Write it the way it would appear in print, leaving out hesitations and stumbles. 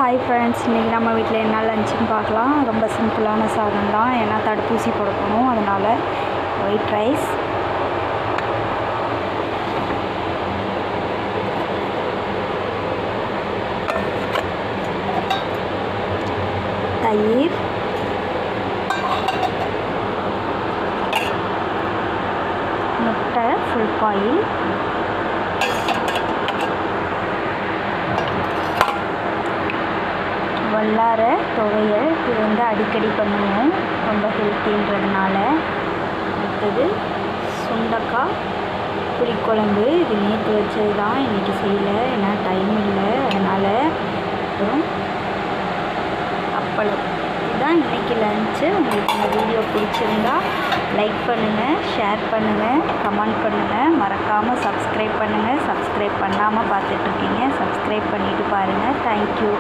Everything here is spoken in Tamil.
ஹாய் ஃப்ரெண்ட்ஸ், இன்றைக்கி நம்ம வீட்டில் என்ன லஞ்சுன்னு பார்க்கலாம். ரொம்ப சிம்பிளான சாதம் தான், ஏன்னா தடுப்பூசி போட போகணும். அதனால் ஒயிட் ரைஸ், தயிர், முட்டை ஃபுல் பாயில், வல்லாரை துவையல். இது அடிக்கடி பண்ணுவோம், ரொம்ப ஹெல்த்தின்றதுனால. அடுத்தது சுண்டக்காய் புளிக்குழம்பு. இது நேற்று வச்சது தான், இன்றைக்கி செய்யலை, ஏன்னா டைம் இல்லை, அதனால். அப்புறம் அப்பளம். இதுதான் இன்றைக்கி லஞ்சு. உங்களுக்கு இந்த வீடியோ பிடிச்சிருந்தா லைக் பண்ணுங்கள், ஷேர் பண்ணுங்கள், கமெண்ட் பண்ணுங்கள். மறக்காமல் சப்ஸ்கிரைப் பண்ணுங்கள். சப்ஸ்கிரைப் பண்ணாமல் பார்த்துட்ருக்கீங்க, சப்ஸ்கிரைப் பண்ணிவிட்டு பாருங்கள். தேங்க்யூ.